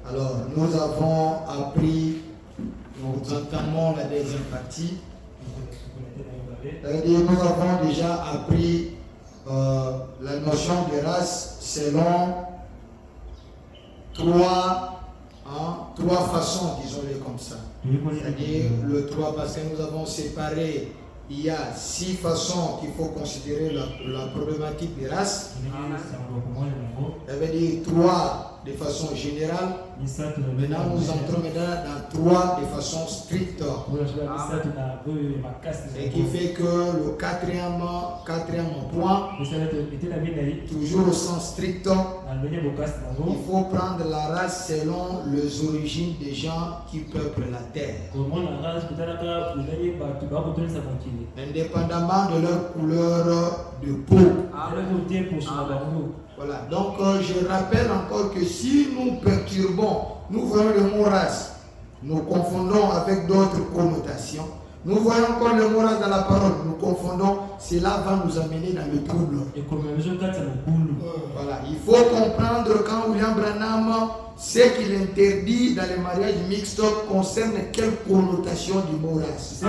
Alors, nous avons appris, nous entamons la deuxième partie. Nous avons déjà appris la notion de race selon trois façons, disons-les comme ça. C'est-à-dire le 3, parce que nous avons séparé, il y a 6 façons qu'il faut considérer la problématique des races. Ça veut dire 3 de façon générale. Maintenant, nous entrons dans 3 de façon stricte. Et qui fait que le quatrième point, toujours au sens strict, il faut prendre la race selon les origines des gens qui peuplent la terre. Indépendamment de leur couleur de peau. Voilà, donc je rappelle encore que si nous perturbons, nous voyons le mot race, nous confondons avec d'autres connotations. Nous voyons encore le mot race dans la parole, nous confondons, cela va nous amener dans le trouble. Voilà, il faut comprendre quand William Branham, ce qu'il interdit dans les mariages mixtes concerne quelle connotation du mot race.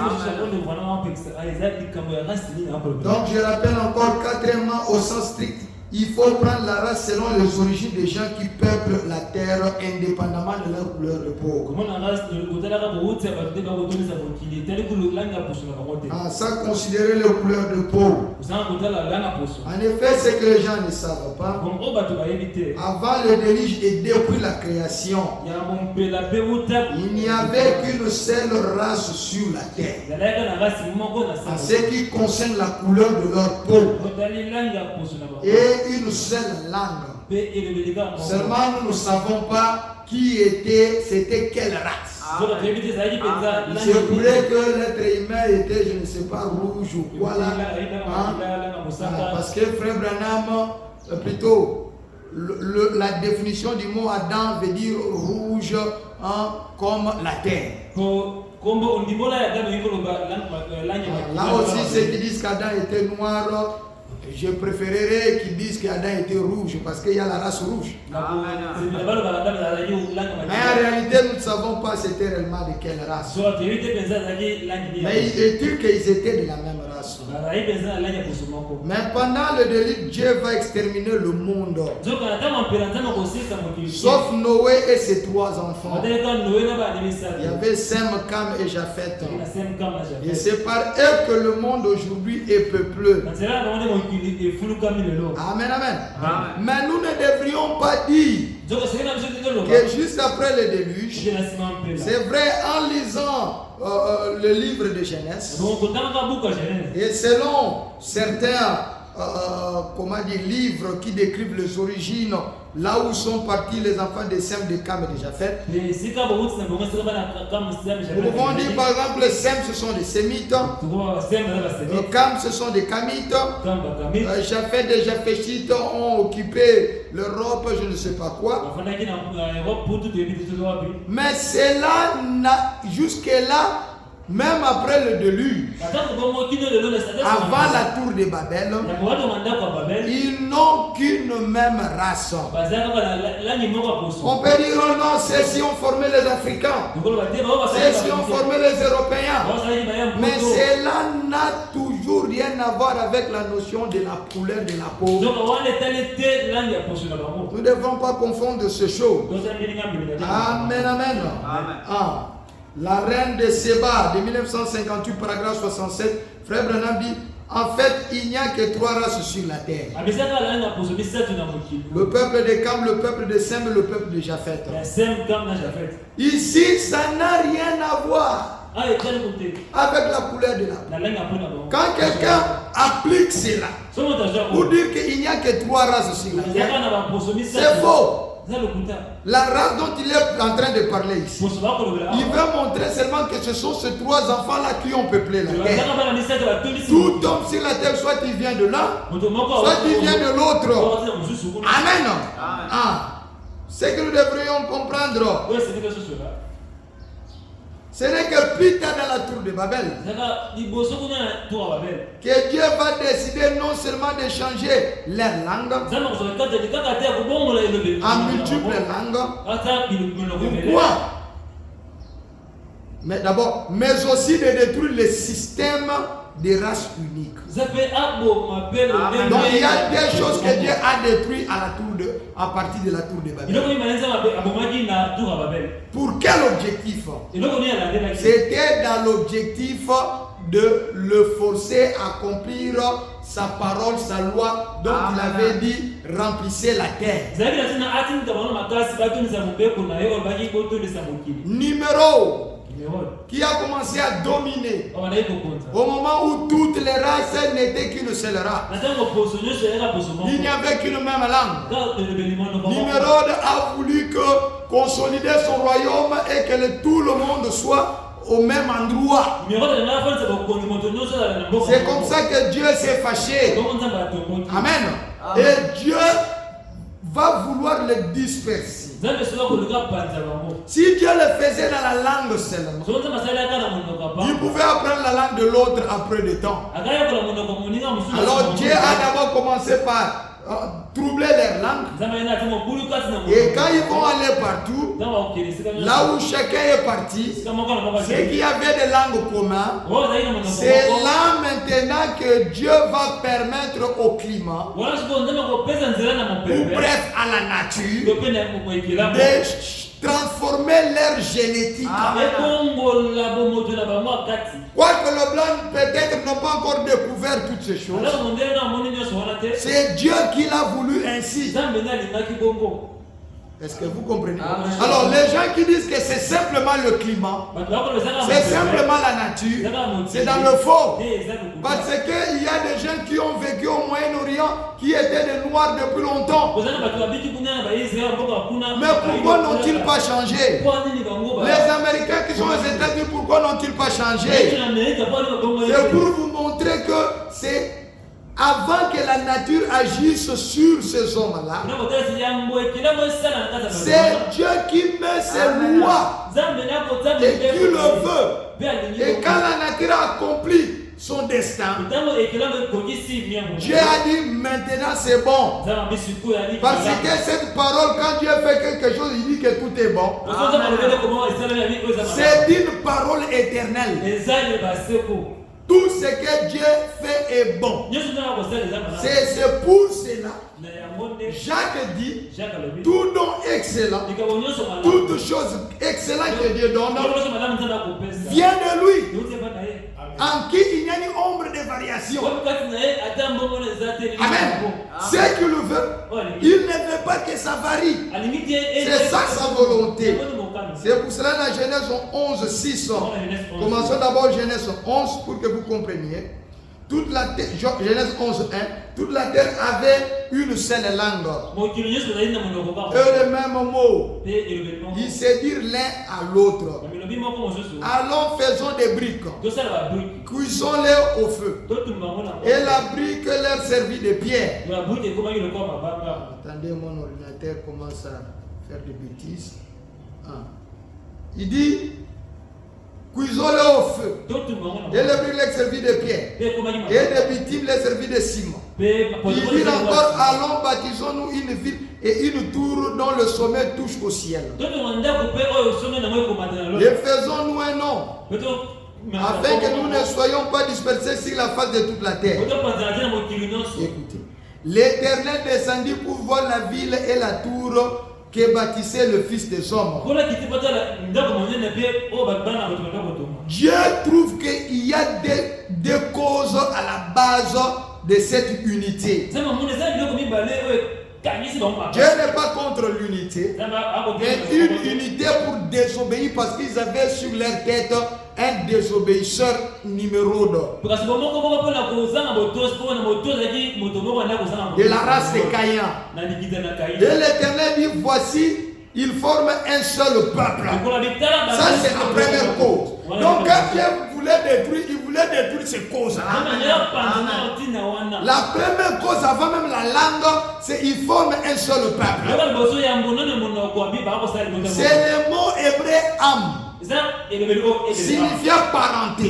Donc je rappelle encore quatrièmement au sens strict. Il faut prendre la race selon les origines des gens qui peuplent la terre indépendamment de leur couleur de peau. Sans considérer leur couleur de peau. En effet, ce que les gens ne savent pas, avant le déluge et depuis la création, il n'y avait qu'une seule race sur la terre. En ce qui concerne la couleur de leur peau. Et une seule langue. Seulement nous ne savons pas c'était quelle race. Il se pourrait que l'être humain était, je ne sais pas, rouge ou quoi là. Parce que Frère Branham, plutôt, la définition du mot Adam veut dire rouge comme la terre. Là aussi, ceux qui disent qu'Adam était noir, je préférerais qu'ils disent qu'Adam était rouge parce qu'il y a la race rouge. Mais en réalité, nous ne savons pas c'était réellement de quelle race. Mais il est sûr qu'ils étaient de la même race. Mais pendant le déluge, Dieu va exterminer le monde. Sauf Noé et ses 3 enfants. Il y avait Sem, Cam et Japheth. Et c'est par eux que le monde aujourd'hui est peuplé. Amen, amen. Mais nous ne devrions pas dire que juste après le déluge, c'est vrai en lisant le livre de Genèse, et selon certains livres qui décrivent les origines, là où sont partis les enfants de Sem, de Cam et de Japheth. Nous pouvons dire par exemple Sem ce sont des Sémites, Cam ce sont des Camites, Japheth et Japhétites ont occupé l'Europe, je ne sais pas quoi. Mais cela, jusque-là, même après le déluge, avant la tour de Babel, ils n'ont qu'une même race. On peut dire oh non, ceux-ci ont formé les Africains, ceux-ci ont formé les Européens. Mais cela n'a toujours rien à voir avec la notion de la couleur de la peau. Nous ne devons pas confondre ces choses. Amen, amen. La reine de Séba de 1958, paragraphe 67, Frère Branham dit en fait, il n'y a que 3 races sur la terre. Le peuple de Cam, le peuple de Sem et le peuple de Japheth. Ici, ça n'a rien à voir avec la couleur de la peau. Quand quelqu'un applique cela pour dire qu'il n'y a que 3 races sur la terre, c'est faux. La race dont il est en train de parler ici, il veut montrer seulement que ce sont ces 3 enfants-là qui ont peuplé la terre. Tout homme sur la terre, soit il vient de l'un, soit il vient de l'autre. Amen. Ce que nous devrions comprendre. Ce n'est que plus tard dans la tour de Babel que Dieu va décider non seulement de changer leur langue en multiples langues. Pourquoi? Mais d'abord, mais aussi de détruire le système des races uniques. Donc il y a des choses que Dieu a détruites à partir de la tour de Babel. Pour quel objectif? C'était dans l'objectif de le forcer à accomplir sa parole, sa loi, dont il avait dit remplissez la terre. Numéro qui a commencé à dominer au moment où toutes les races n'étaient qu'une seule race. Il n'y avait qu'une même langue. Nimrod a voulu consolider son royaume et que tout le monde soit au même endroit. C'est comme ça que Dieu s'est fâché. Amen. Et Dieu va vouloir le disperser. Si Dieu le faisait dans la langue seulement, il pouvait apprendre la langue de l'autre après de temps. Alors Dieu a d'abord commencé par troubler leur langue. Et quand ils vont aller partout, là où chacun est parti, c'est qu'il y avait des langues communes. C'est là maintenant que Dieu va permettre au climat, ou bref à la nature, de transformer leur génétique. Quoique le blanc peut-être n'ont pas encore découvert toutes ces choses, c'est Dieu qui l'a voulu ainsi. Est-ce que vous comprenez? Alors les gens qui disent que c'est simplement le climat, c'est simplement la nature, c'est dans le faux. Parce qu'il y a des gens qui ont vécu au Moyen-Orient qui étaient des noirs depuis longtemps. Mais pourquoi n'ont-ils pas changé? Les Américains qui sont aux États-Unis, pourquoi n'ont-ils pas changé? C'est pour vous montrer que c'est avant que la nature agisse sur ces hommes-là, c'est Dieu qui met ses lois et qui le veut. Et quand la nature a accompli son destin, Dieu a dit maintenant c'est bon. Parce que cette parole, quand Dieu fait quelque chose, il dit que tout est bon. C'est une parole éternelle. Tout ce que Dieu fait est bon. C'est pour cela. Jacques dit, tout don excellent, toute chose excellente que Dieu donne, vient de lui, en qui il n'y a ni ombre de variation. Amen. C'est qu'il le veut, il ne veut pas que ça varie. C'est ça sa volonté. C'est pour cela dans Genèse 11, 6. Commençons d'abord Genèse 11 pour que vous compreniez. Toute la terre, Genèse 11, 1, toute la terre avait une seule langue. Et le même mot. Ils se dirent l'un à l'autre. Allons, faisons des briques. Cuisons-les au feu. Et la brique leur servit de pierre. Attendez, mon ordinateur commence à faire des bêtises. Il dit, cuisons-les au feu. Et les briques leur servit de pierre. Et les bitumes leur servit de ciment. Il dit encore, allons, bâtissons-nous une ville et une tour dont le sommet touche au ciel. Et faisons-nous un nom, afin que nous ne soyons pas dispersés sur la face de toute la terre. Écoutez, l'Éternel descendit pour voir la ville et la tour que bâtissait le Fils des hommes. Dieu trouve qu'il y a des causes à la base de cette unité. Dieu n'est pas contre l'unité, mais une unité pour désobéir parce qu'ils avaient sur leur tête un désobéisseur numéro 2 de la race de Caïn. Et l'Éternel dit, voici, ils forment un seul peuple. Ça c'est la première cause. Donc quand Dieu voulait détruire, il voulait détruire ces causes. La première cause avant même la langue, c'est qu'ils forment un seul peuple. C'est le mot hébreu âme. signifiant parenté.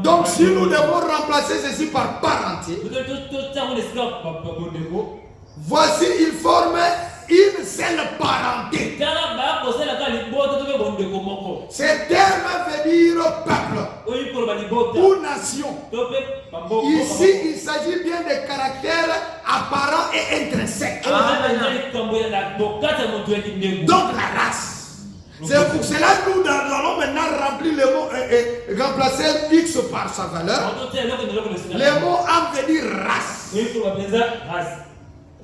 Donc si nous devons remplacer ceci par parenté, voici il forme une seule parenté. Ce terme veut dire peuple ou nation. Ici, il s'agit bien des caractères apparents et intrinsèques. Donc la race. C'est pour cela que nous allons maintenant remplir le mot et remplacer X par sa valeur. Le mot âme veut dire race.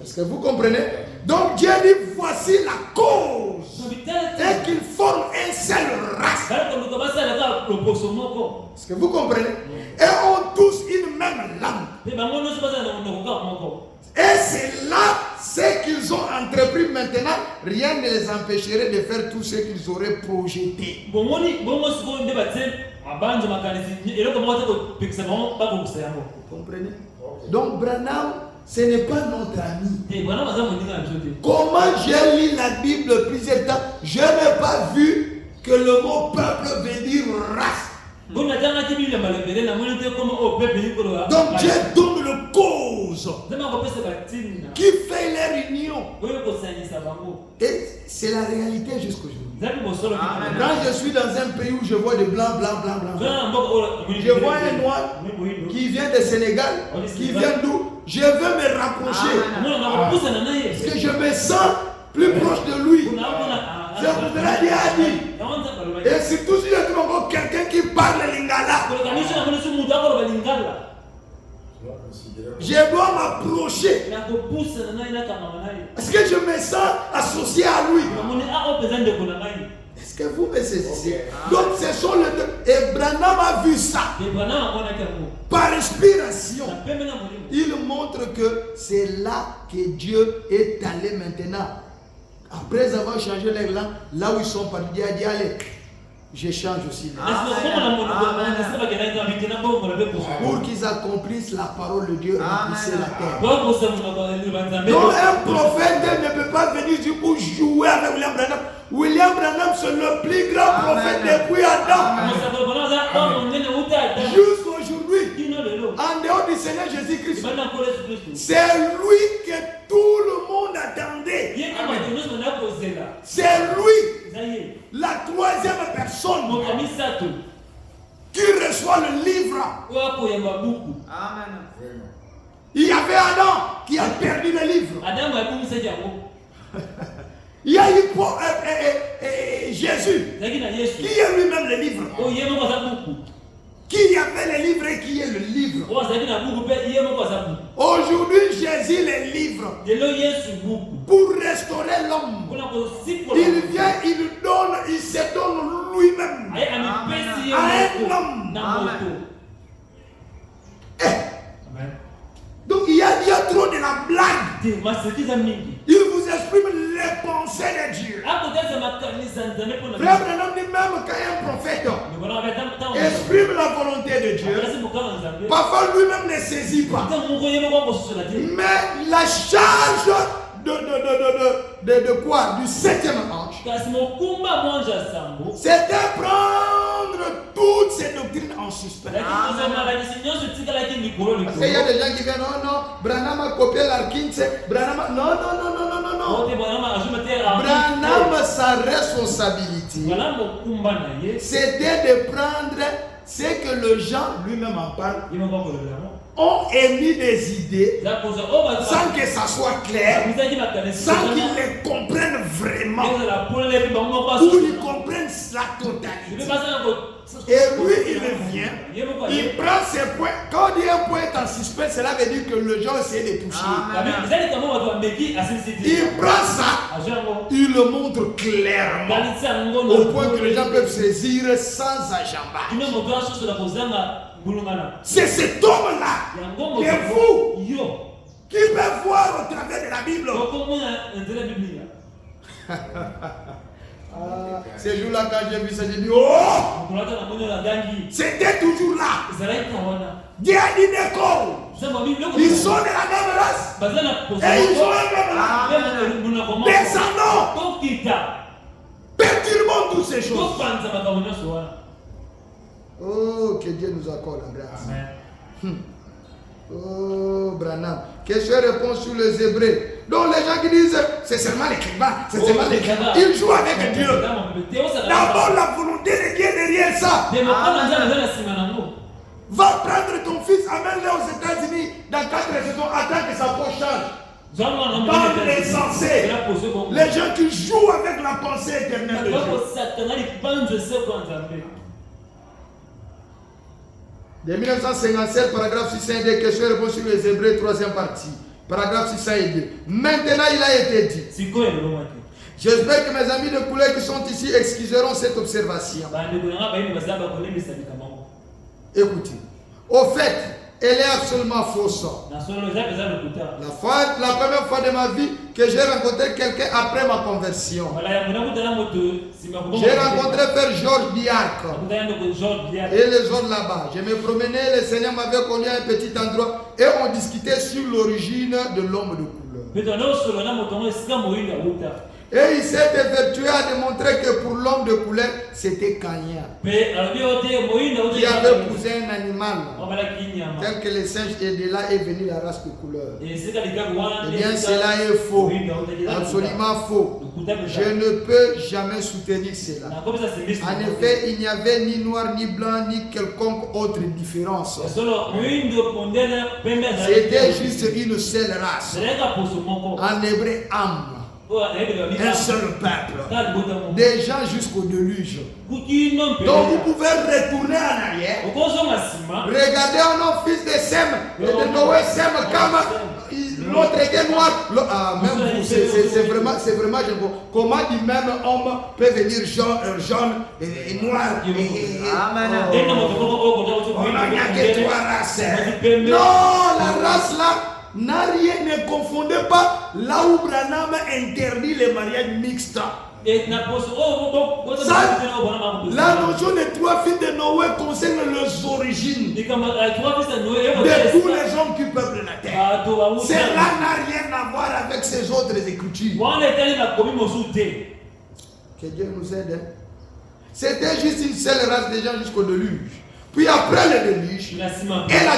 Est-ce que vous comprenez? Donc Dieu dit voici la cause et qu'il forme une seule race. Est-ce que vous comprenez? Et ont tous une même langue. Et c'est là ce qu'ils ont entrepris maintenant. Rien ne les empêcherait de faire tout ce qu'ils auraient projeté. Vous comprenez? Donc Branham, ce n'est pas notre ami. Comment j'ai lu la Bible plusieurs temps, je n'ai pas vu que le mot peuple veut dire race. Donc Dieu donne le cause qui fait leur union. Et c'est la réalité jusqu'aujourd'hui. Quand je suis dans un pays où je vois des blancs, je vois un noir qui vient du Sénégal, qui vient d'où, je veux me rapprocher. Parce que je me sens plus proche de lui. Je voudrais dire à lui. Et surtout si je trouve quelqu'un qui parle lingala, je dois m'approcher. Est-ce que je me sens associé à lui? Est-ce que vous me saisissez? Donc ce sont les deux. Et Branham a vu ça. Par inspiration. Il montre que c'est là que Dieu est allé maintenant. Après avoir changé les langues, là où ils sont partis, il a dit allez, je change aussi. Pour qu'ils accomplissent la parole de Dieu et remplissaient la terre. Donc un prophète ne peut pas venir du coup jouer avec William Branham. William Branham, c'est le plus grand prophète depuis Adam. Jusqu'aujourd'hui, en dehors du Seigneur Jésus-Christ, c'est lui que tout le monde attendait. C'est lui, la troisième personne qui reçoit le livre. Amen. Il y avait Adam qui a perdu le livre. Il y a eu Jésus qui est lui-même le livre. Qui avait le livre et qui est le livre. Aujourd'hui, Jésus est le livre pour restaurer l'homme. Il vient, il donne, il se donne lui-même à un homme. Donc il y a trop de la blague. Il vous exprime les pensées de Dieu. Frère Branham dit même quand un prophète exprime la volonté de Dieu, parfois lui-même ne saisit pas. Mais la charge de quoi? Du septième ange, c'était prendre toutes ces doctrines en suspens. Parce qu'il y a des gens qui viennent, non, Branham a copié l'Arkins, Branham, non. Branham, sa responsabilité, c'était de prendre ce que le gens lui-même en parle, ont émis des idées sans que ça soit clair, sans qu'ils les comprennent vraiment, ou ils comprennent la totalité. Et lui, il vient, il prend ses points. Quand on dit un point est en suspens, cela veut dire que le gens essaie de toucher. Il prend ça, il le montre clairement, au point que les gens peuvent saisir sans ajambage. C'est cet homme-là qui est fou, qui peut voir au travers de la Bible. Ces jours-là, quand j'ai vu ça, j'ai dit, oh! C'était toujours là. Dieu a dit d'accord. Ils sont de la même race. Et ils ont un même là. Descendons. Perturbons tout ces choses. Oh, que Dieu nous accorde la grâce. Amen. Oh, Branham. Question et réponse sur les Hébreux. Donc les gens qui disent c'est seulement les climat, c'est seulement les climat. Ils jouent avec Dieu. D'abord la volonté de Dieu derrière ça. Va prendre ton fils, amène-le aux États-Unis dans 4 saisons, attends que sa peau change. Bande insensée. Les gens qui jouent avec la pensée éternelle de Dieu. De 1957, paragraphe 602, question et réponse sur les Hébreux, 3e partie. Paragraphe 602. Maintenant, il a été dit. J'espère que mes amis de couleur qui sont ici excuseront cette observation. Écoutez, au fait, elle est absolument fausse. La première fois de ma vie que j'ai rencontré quelqu'un après ma conversion, j'ai rencontré Père Georges Diarc et les autres là-bas. Je me promenais, le Seigneur m'avait connu à un petit endroit et on discutait sur l'origine de l'homme de couleur. Et il s'est évertué à démontrer que pour l'homme de couleur, c'était Caïn qui avait poussé un animal tel que les singes, et de là est venue la race de couleur. Eh bien, cela est faux, absolument faux. Je ne peux jamais soutenir cela. En effet, il n'y avait ni noir, ni blanc, ni quelconque autre différence. C'était juste une seule race. En hébreu, âme. Un seul peuple. Des gens jusqu'au déluge. Donc vous pouvez retourner en arrière. Regardez un homme fils de Sem et de Noé, Sem comme l'autre était noir. Même vous, c'est vraiment comment dit même homme peut venir jaune et noir. On n'a que 3 races. Non, la race là n'a rien, ne confondez pas là où Branham interdit les mariages mixtes. La notion des 3 fils de Noé concerne les origines de tous les hommes qui peuplent la terre. Cela n'a rien à voir avec ces autres écritures. Que Dieu nous aide. C'était juste une seule race de gens jusqu'au déluge. Puis après le déluge et la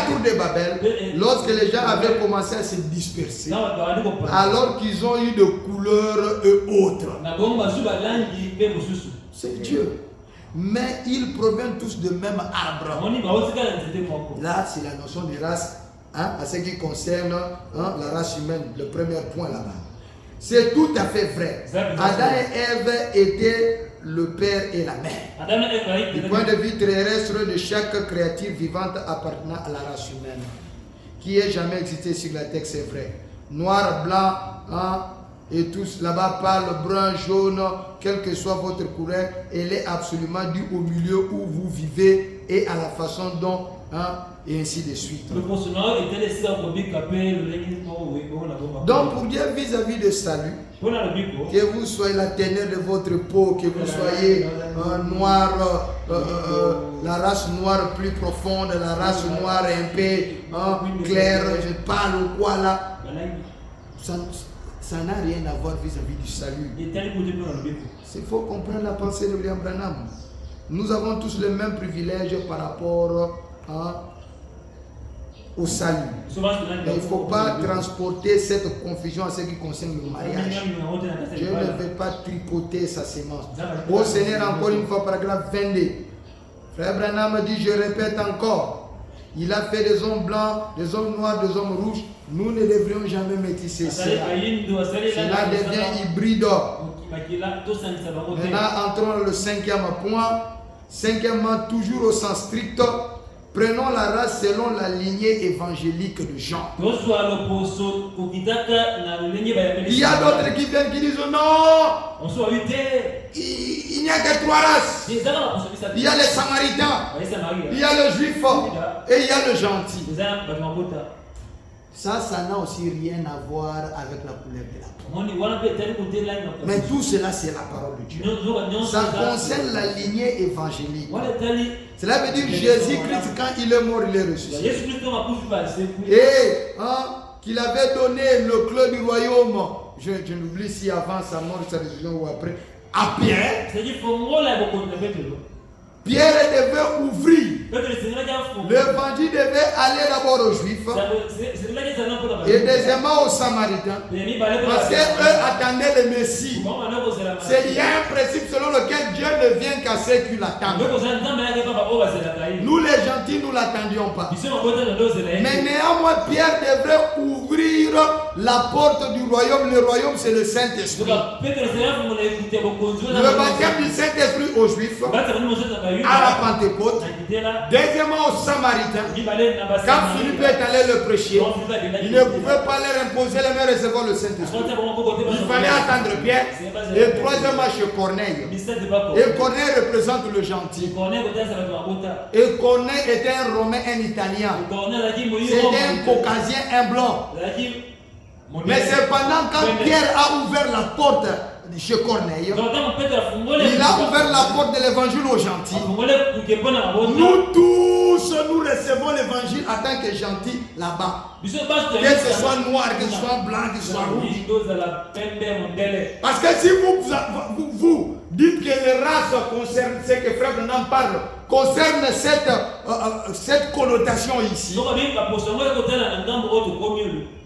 tour de Babel, lorsque les gens avaient commencé à se disperser, alors qu'ils ont eu de couleurs et autres, c'est Dieu. Mais ils proviennent tous du même arbre. Là, c'est la notion de race, à ce qui concerne la race humaine, le premier point là-bas. C'est tout à fait vrai. Adam et Ève étaient le père et la mère. Du point de vue terrestre de chaque créature vivante appartenant à la race humaine, qui ait jamais existé sur la terre, c'est vrai. Noir, blanc, et tous là-bas parlent brun, jaune, quelle que soit votre couleur, elle est absolument due au milieu où vous vivez et à la façon dont, et ainsi de suite. Donc pour Dieu vis-à-vis de salut, que vous soyez la teneur de votre peau, que vous soyez noir, la race noire plus profonde, la race noire un peu claire, je parle ou quoi là, ça n'a rien à voir vis-à-vis du salut. Il faut comprendre la pensée de William Branham. Nous avons tous le même privilège par rapport au salut. Mais il ne faut pas transporter cette confusion en ce qui concerne le mariage. Je ne vais pas tripoter sa sémence. Au Seigneur, encore une fois, paragraphe 22. Frère Branham dit, je répète encore, il a fait des hommes blancs, des hommes noirs, des hommes rouges. Nous ne devrions jamais métisser cela. Cela devient hybride. Maintenant, entrons dans le 5e point. 5e, toujours au sens strict. Prenons la race selon la lignée évangélique de Jean. Il y a d'autres qui viennent qui disent non, il n'y a que 3 races. Il y a les Samaritains, il y a le juif et il y a le gentil. Ça n'a aussi rien à voir avec la couleur de la peau. Mais tout cela, c'est la parole de Dieu. Ça concerne la lignée évangélique. Cela veut dire Jésus-Christ, quand il est mort, il est ressuscité. Et qu'il avait donné le clé du royaume. Je n'oublie si avant sa mort, sa résurrection ou après. à Pierre. Pierre devait ouvrir. L'évangile devait aller d'abord aux Juifs et deuxièmement aux Samaritains. Parce qu'eux attendaient le Messie. Il y a un principe selon lequel Dieu ne vient qu'à ceux qui l'attendent. Nous les gentils, nous ne l'attendions pas. Mais néanmoins, Pierre devrait ouvrir la porte du royaume. Le royaume, c'est le Saint-Esprit. Le baptême du Saint-Esprit aux Juifs, à la Pentecôte, deuxièmement aux Samaritains. Quand Philippe est allé le prêcher, il ne pouvait pas leur imposer les mains recevoir le Saint-Esprit. Il fallait attendre Pierre. Et troisièmement chez Corneille. Et Corneille représente le gentil. Et Corneille était un Romain, un Italien. C'était un Caucasien, un blanc. Mais c'est pendant quand Pierre a ouvert la porte chez Corneille, il a ouvert la porte de l'évangile aux gentils. Nous tous, nous recevons l'évangile en tant que gentils là-bas. Que ce soit noir, que ce soit blanc, que ce soit rouge. Parce que si vous dites que les races concernent, ce que Frère Branham parle, concerne cette connotation ici,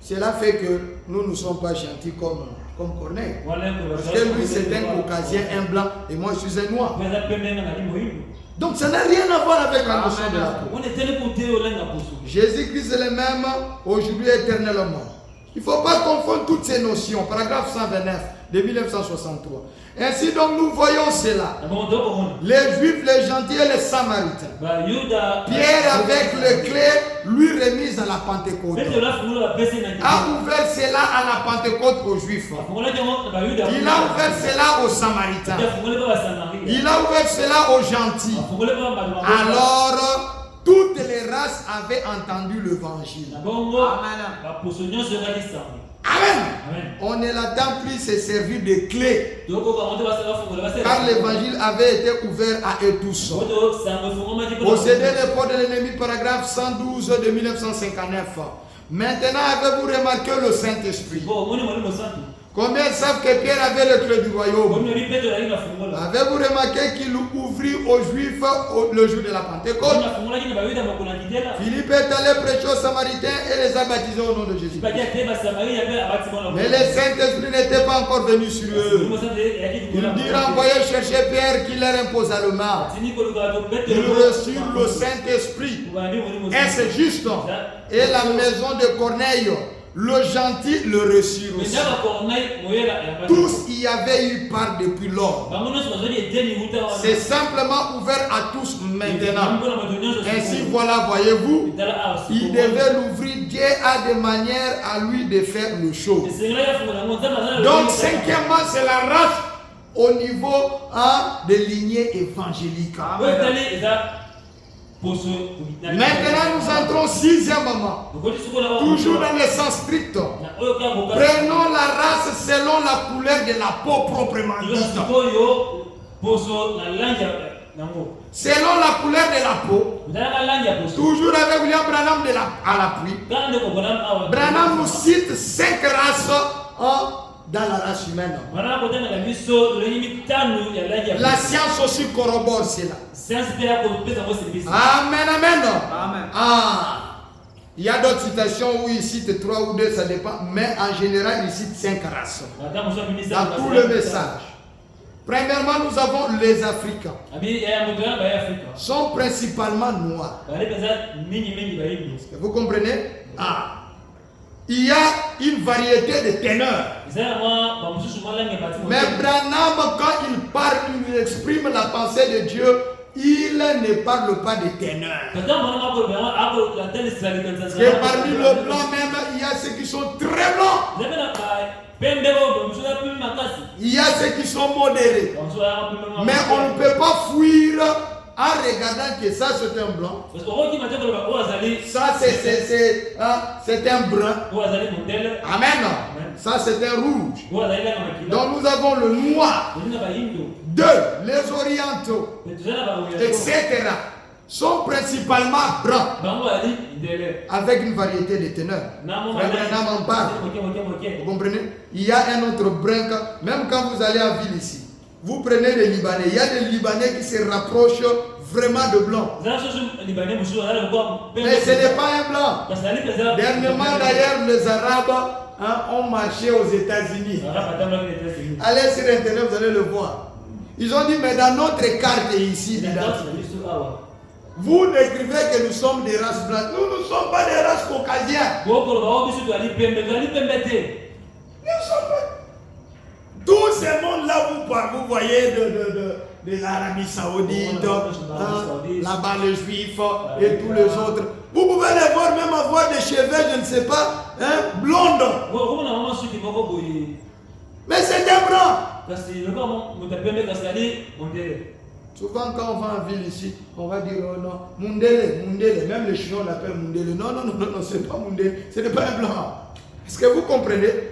cela fait que nous ne sommes pas gentils comme Corneille. Parce que lui c'est un Caucasien, un blanc, et moi je suis un noir. Donc ça n'a rien à voir avec la notion de la peau. Jésus-Christ est le même aujourd'hui éternellement. Il ne faut pas confondre toutes ces notions. Paragraphe 129 de 1963. Ainsi donc nous voyons cela. Les Juifs, les gentils et les Samaritains. Pierre avec le clé lui remise à la Pentecôte. A ouvert cela à la Pentecôte aux Juifs. Il a ouvert cela aux Samaritains. Il a ouvert cela aux gentils. Alors toutes les races avaient entendu l'évangile. Amen. On est là-dedans plus se servir de clés. Car l'évangile avait été ouvert à eux tous. Posséder les portes de l'ennemi, paragraphe 112 de 1959. Maintenant avez-vous remarqué le Saint-Esprit? Combien savent que Pierre avait le clé du royaume? Avez-vous remarqué qu'il ouvrit aux Juifs le jour de la Pentecôte? Philippe est allé prêcher aux Samaritains et les a baptisés au nom de Jésus. Mais le Saint-Esprit n'était pas encore venu sur eux. Il dit envoyer chercher Pierre qui leur imposa le mal. Ils reçurent le Saint-Esprit. Est-ce juste? Et la maison de Corneille, le gentil le reçut aussi. Tous y avaient eu part depuis lors. C'est simplement ouvert à tous maintenant. Ainsi voilà, voyez-vous, il devait l'ouvrir. Dieu a des manières à lui de faire les choses. Donc cinquièmement, c'est la race au niveau de lignée évangélique. Maintenant nous entrons sixièmement, toujours dans le sens strict. Prenons la race selon la couleur de la peau proprement dite. Selon la couleur de la peau, toujours avec William Branham à l'appui, Branham nous cite 5 races dans la race humaine. La science aussi corrobore cela. Amen, amen. Il y a d'autres citations où il cite 3 ou 2, ça dépend. Mais en général, il cite 5 races. Dans tout le message. Premièrement, nous avons les Africains. Sont principalement noirs. Vous comprenez? Il y a une variété de ténors. Mais Branham, quand il parle, il exprime la pensée de Dieu. Il ne parle pas de ténors. Et parmi le blanc même, il y a ceux qui sont très blancs. Il y a ceux qui sont modérés. Mais on ne peut pas fuir en regardant que ça c'est un blanc. Ça c'est un brun. Amen. Ça c'est un rouge. Donc nous avons le noir. 2. Les orientaux, etc. sont principalement blancs avec une variété de teneurs. Branham en parle. Vous comprenez? Il y a un autre brun, même quand vous allez en ville ici, vous prenez les Libanais. Il y a des Libanais qui se rapprochent vraiment de blancs. Mais ce n'est pas un blanc. Dernièrement d'ailleurs, les Arabes ont marché aux États-Unis. Allez sur Internet, vous allez le voir. Ils ont dit, mais dans notre carte ici, vous décrivez que nous sommes des races blanches. Nous ne sommes pas des races caucasiennes. Nous sommes pas. Tous ces mondes-là, vous voyez de l'Arabie Saoudite, là-bas les Juifs et tous les autres. Vous pouvez les voir même avoir des cheveux, je ne sais pas, blondes. Mais c'est un blanc. Souvent quand on va en ville ici, on va dire oh non, Mundele, Mundele. Même les Chinois l'appellent Mundele. Non, c'est pas Mundele, ce n'est pas un blanc. Est-ce que vous comprenez?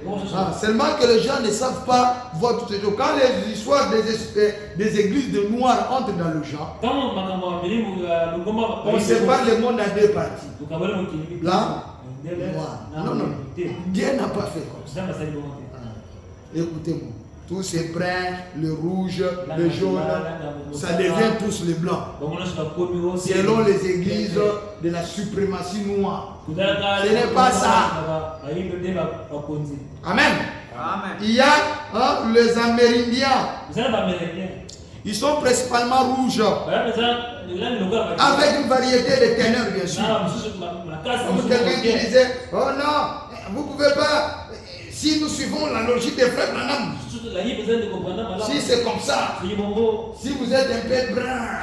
Seulement que les gens ne savent pas voir toutes ces choses. Quand les histoires des églises de Noirs entrent dans le genre, on sépare le monde en deux parties. Blanc, noir. Non. Dieu n'a pas fait comme ça. Écoutez-moi. Tous ces bruns, le rouge, le jaune, ça devient tous les blancs. Selon les églises de la suprématie noire. Ce n'est pas ça. Amen. Il y a les Amérindiens. Ils sont principalement rouges. Avec une variété de teneurs, bien sûr. Comme quelqu'un qui disait, oh non, vous ne pouvez pas. Si nous suivons la logique des frères Branham, si c'est comme ça, si vous êtes un peu brun,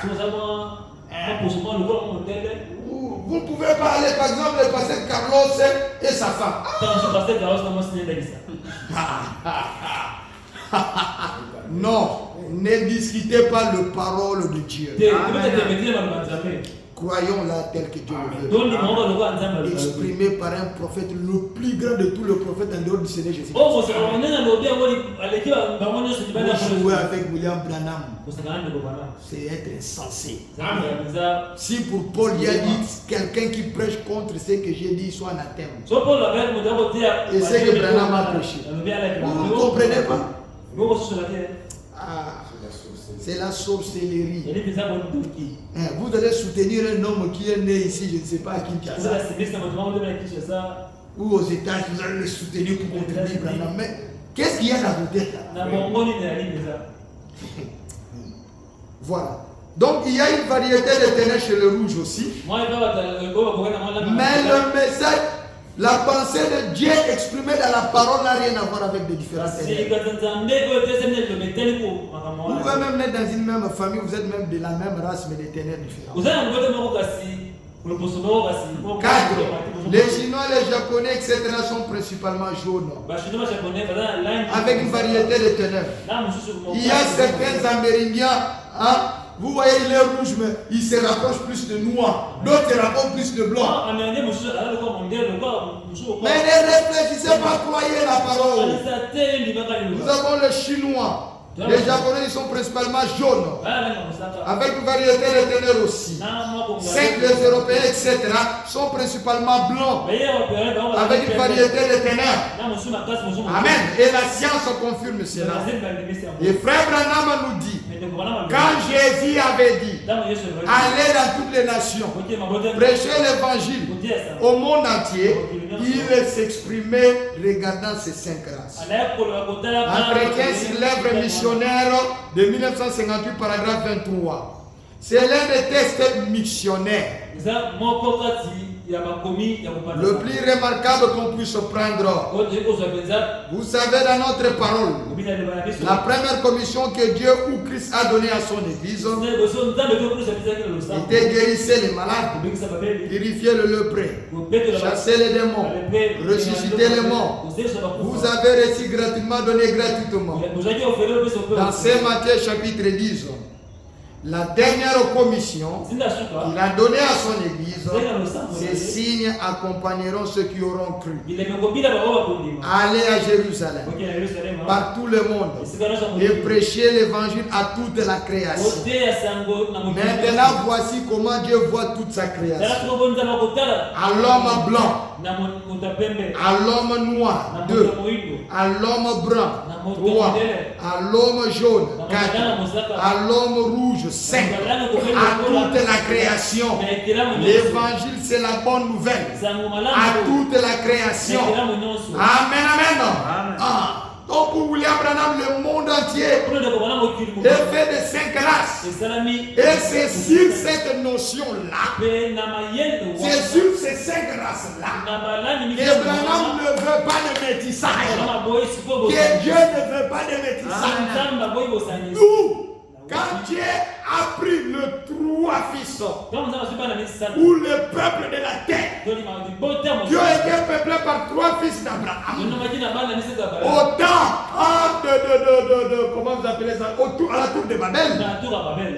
vous ne pouvez pas aller, par exemple, le pasteur Carlos et sa femme. Non, ne discutez pas la parole de Dieu. Croyons-la tel que Dieu le veut. Exprimé par un prophète, le plus grand de tous les prophètes en dehors du Seigneur Jésus. Vous jouez avec William Branham. C'est être insensé. Si pour Paul il y a dit quelqu'un qui prêche contre ce que j'ai dit, soit anathème. Et ce que Branham a prêché. Vous ne comprenez pas? C'est la sorcellerie. Vous allez soutenir un homme qui est né ici, je ne sais pas à Kinshasa. Ou aux États-Unis, vous allez le soutenir pour contribuer. Mais qu'est-ce qu'il y a dans vos têtes là? Voilà. Donc il y a une variété de ténèbres chez le rouge aussi. Mais le message, la pensée de Dieu exprimée dans la parole n'a rien à voir avec des différences. Vous pouvez même naître dans une même famille, vous êtes même de la même race, mais des ténèbres différentes. 4. Les Chinois, les Japonais, etc. sont principalement jaunes. Avec une variété de ténèbres. Il y a certains Amérindiens, vous voyez, il est rouge, mais il se rapproche plus de noir. D'autres se rapprochent plus de blanc. Mais ne réfléchissez pas, croyez la parole. Nous avons les Chinois. Les Japonais, ils sont principalement jaunes. Avec une variété de ténèbres aussi. 5, les Européens, etc. sont principalement blancs. Avec une variété de ténèbres. Amen. Et la science confirme cela. Et Frère Branham nous dit, quand Jésus avait dit, allez dans toutes les nations, prêchez l'évangile au monde entier, il s'exprimait regardant ces 5 races. Entretien sur l'œuvre missionnaire de 1958, paragraphe 23. C'est l'un des textes missionnaires le plus remarquable qu'on puisse prendre. Vous savez, dans notre parole, la première commission que Dieu ou Christ a donnée à son église était guérisser les malades, purifier le lépreux, chasser les démons, ressusciter les morts. Vous avez reçu gratuitement, donné gratuitement. Dans Saint Matthieu chapitre 10, la dernière commission qu'il a donnée à son église, ces signes accompagneront ceux qui auront cru. Allez à Jérusalem, par tout le monde, et prêcher l'évangile à toute la création. Maintenant, voici comment Dieu voit toute sa création. À l'homme blanc, à l'homme noir, 2, à l'homme brun, 3. À l'homme jaune, 4. À l'homme rouge, 5. À toute la création. L'évangile, c'est la bonne nouvelle. À toute la création. Amen, amen. Donc pour William Branham, le monde entier est fait de 5 races. Et c'est sur cette notion-là, c'est sur ces 5 races-là, que Branham ne veut pas de métissage. Que Dieu ne veut pas de métissage. Nous, quand Dieu a pris le 3 fils ou le peuple de la terre, Dieu était peuplé par 3 fils d'Abraham. Comment vous appelez ça? À la tour de Babel.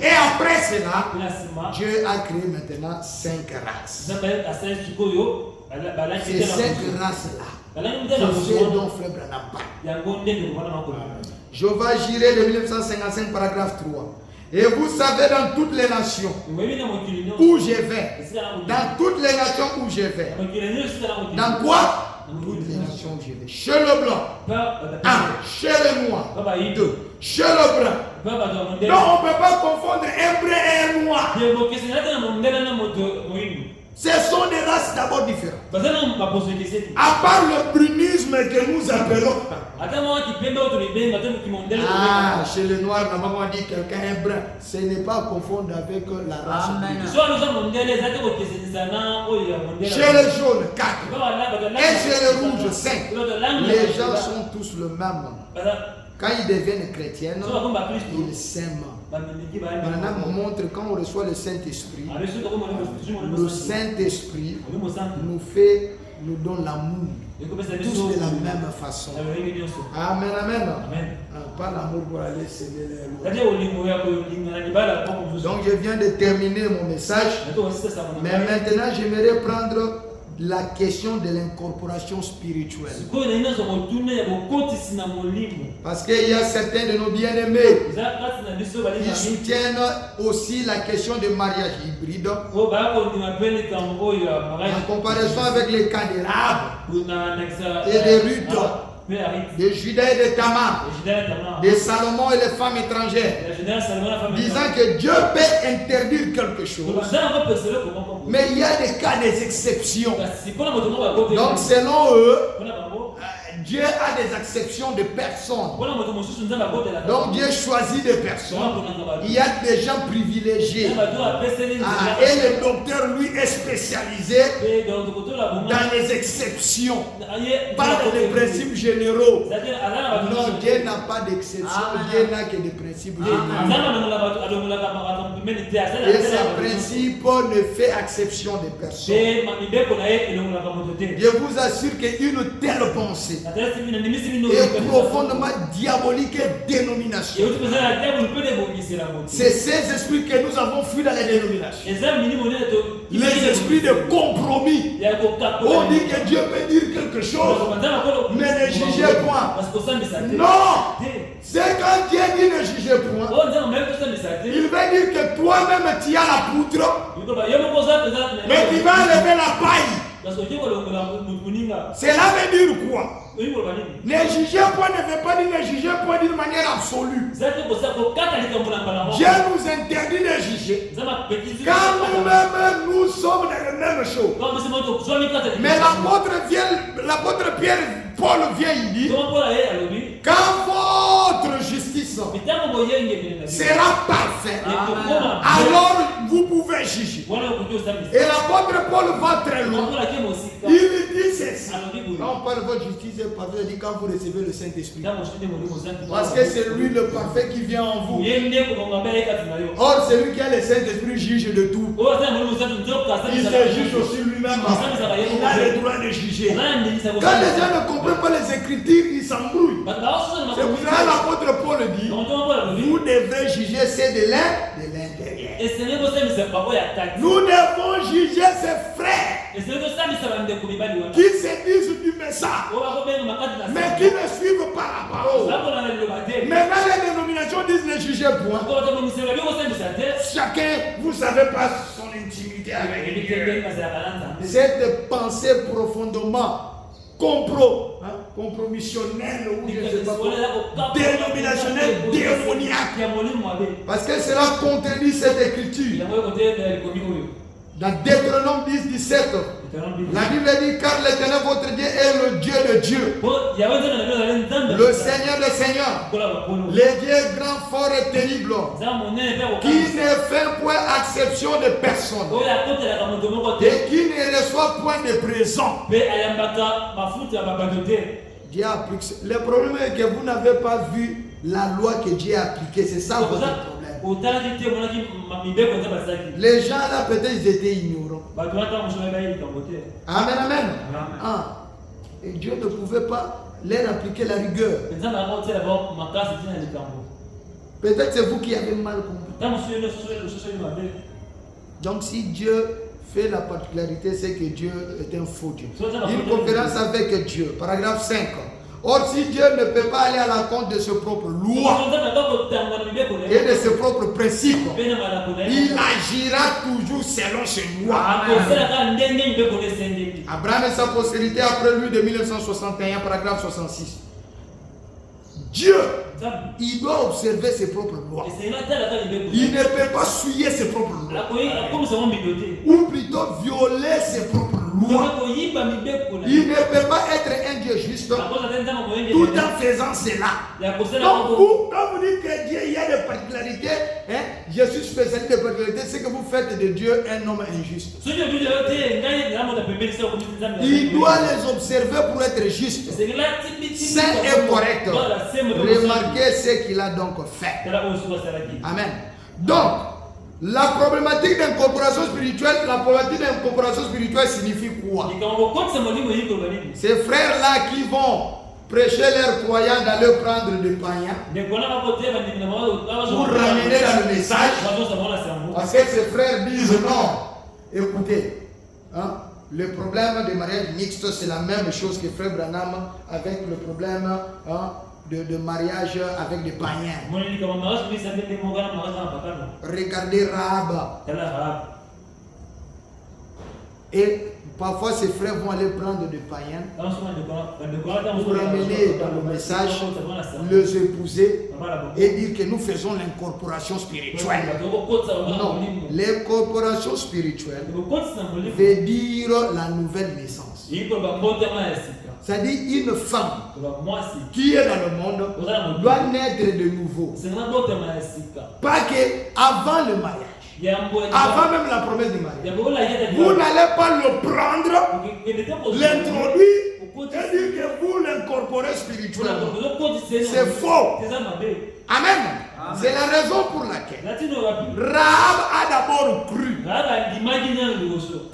Et après cela, Dieu a créé maintenant 5 races. Ces 5 races-là, c'est ce dont Frère Branham parle. Jéhovah Jireh de 1955, paragraphe 3. Et vous savez, dans toutes les nations où je vais, dans toutes les nations où je vais, dans quoi? Toutes les nations où je vais. Chez le blanc, 1. Chez le noir, 2. Chez le brun. Donc on ne peut pas confondre un brun et un noir. Ce sont des races d'abord différentes. À part le brunisme que nous appelons. Chez les noirs, on dit quelqu'un est brun. Ce n'est pas à confondre avec la race. Chez les jaunes, 4. Et chez les rouges, 5. Les gens sont tous le même. Quand ils deviennent chrétiens, ils s'aiment. Maintenant, on montre quand on reçoit le Saint-Esprit, le Saint-Esprit nous donne l'amour. Tous de la même façon. Amen, amen. Pas l'amour pour aller s'aimer les autres. Donc je viens de terminer mon message. Mais maintenant, j'aimerais prendre la question de l'incorporation spirituelle. Parce qu'il y a certains de nos bien-aimés qui soutiennent aussi la question de mariage hybride. En comparaison avec les cas des Rahab et des Ruth, de Judas et de Tamar, de Salomon et les femmes étrangères, disant que Dieu peut interdire quelque chose, mais il y a des cas, des exceptions. Donc selon eux, Dieu a des exceptions de personnes. Donc Dieu choisit des personnes. Il y a des gens privilégiés. Et le docteur, lui, est spécialisé dans les exceptions. Pas dans les principes généraux. Non, Dieu n'a pas d'exception. Dieu n'a que des principes généraux. Et ce principe ne fait exception des personnes. Je vous assure qu'une telle pensée est profondément diabolique et dénomination. C'est ces esprits que nous avons fui dans les dénominations. Les esprits de compromis. On dit que Dieu peut dire quelque chose, mais ne jugez point. Non! C'est quand Dieu dit ne jugez point. Il veut dire que toi-même tu as la poutre, mais tu vas enlever la paille. Cela veut dire quoi? Ne jugez point ne veut pas dire ne jugez point d'une manière absolue. Dieu nous interdit de juger quand nous-mêmes nous sommes dans la même chose. Mais l'apôtre Pierre, Paul vient, il dit, quand votre justice sera parfaite, alors vous pouvez juger. Et l'apôtre Paul va très loin. Il dit ceci. Quand on parle de votre justice est parfaite, il dit quand vous recevez le Saint-Esprit. Parce que c'est lui le parfait qui vient en vous. Or, celui qui a le Saint-Esprit juge de tout. Il se juge aussi lui-même. Il a le droit de juger. Quand les gens ne comprennent pas les Écritures, ils s'embrouillent. C'est pour ça que l'apôtre Paul dit, vous devez juger ceux de l'intérieur. Nous devons juger ses frères qui se disent du message, mais qui ne suivent pas la parole. Maintenant, les dénominations disent ne jugez point. Chacun, vous savez pas son intimité avec Dieu. Cette pensée profondément compromissionnel ou je ne sais pas quoi, dénominationnel, démoniaque. Parce que cela contredit cette écriture. Dans Deutéronome 10, 17, la Bible dit car l'Éternel votre Dieu est le Dieu de Dieu, le Seigneur des Seigneurs, le Dieu grand, fort et terrible, qui ne fait point exception de personne et qui ne reçoit point de présent. Dieu applique. Le problème est que vous n'avez pas vu la loi que Dieu a appliquée, c'est ça votre problème. Les gens là peut-être ils étaient ignorants. Amen, amen. Ah. Et Dieu ne pouvait pas leur appliquer la rigueur. Peut-être c'est vous qui avez mal compris. Donc si Dieu fait la particularité, c'est que Dieu est un faux Dieu. Une conférence avec Dieu, paragraphe 5. Or, si Dieu ne peut pas aller à l'encontre de ses propres lois et de ses propres principes, il agira toujours selon ses lois. Abraham et sa postérité après lui de 1961, paragraphe 66. Dieu, il doit observer ses propres lois. Il ne peut pas souiller ses propres lois. Ou plutôt violer ses propres lois. Il ne peut pas être un Dieu juste tout en faisant cela. Donc vous, quand vous dites que Dieu, il y a des particularités, je suis spécialiste des particularités, c'est que vous faites de Dieu un homme injuste. Il doit les observer pour être juste, saint et correct. Remarquez ce qu'il a donc fait. Amen. Donc, la problématique d'incorporation spirituelle, signifie quoi? Ces frères-là qui vont prêcher leurs croyants d'aller prendre des païens pour ramener dans le message. Parce que ces frères disent non. Écoutez, le problème des mariages mixtes, c'est la même chose que Frère Branham avec le problème de mariage avec des païens. Regardez Rahab. Et parfois ces frères vont aller prendre des païens pour ramener dans le message, les épouser et dire que nous faisons l'incorporation spirituelle. Non, l'incorporation spirituelle veut dire la nouvelle naissance. C'est-à-dire une femme qui est dans le monde doit naître de nouveau. Pas qu'avant le mariage, avant même la promesse du mariage, vous n'allez pas le prendre, l'introduire et dire que vous l'incorporez spirituellement. C'est faux. Amen. C'est la raison pour laquelle Rahab a d'abord cru.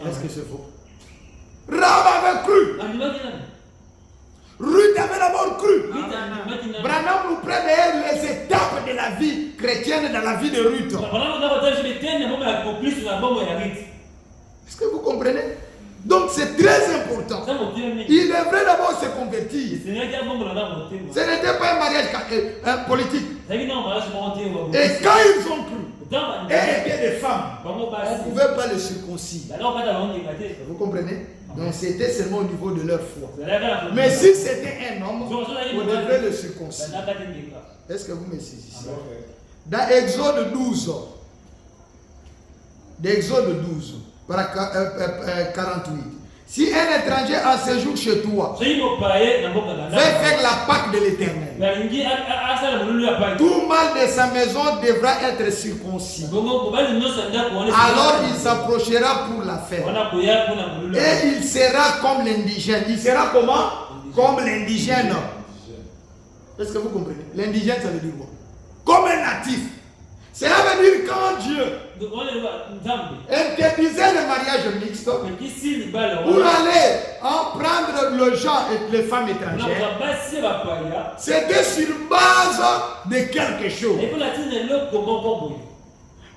Est-ce que c'est faux? Rahab avait cru. Ruth avait d'abord cru. Branham nous prend d'ailleurs les étapes de la vie chrétienne dans la vie de Ruth. Est-ce que vous comprenez? Donc c'est très important. Il devrait d'abord se convertir. Ce n'était pas un mariage politique. Et quand ils ont cru, et étaient des femmes, on ne pouvait pas les circoncire. Vous comprenez? Donc c'était seulement au niveau de leur foi. Mais si c'était un homme, on devrait le circoncire. Est-ce que vous me saisissez? Dans Exode 12, par 48. Si un étranger a séjour chez toi, fait faire la Pâque de l'Éternel. Tout mâle de sa maison devra être circoncis. Alors il s'approchera pour la faire. Et il sera comme l'indigène. Il sera comment? Comme l'indigène. Est-ce que vous comprenez? L'indigène, ça veut dire quoi? Comme un natif. Cela veut dire quand Dieu interdisait le mariage mixte pour aller prendre le genre et les femmes étrangères, c'était sur base de quelque chose.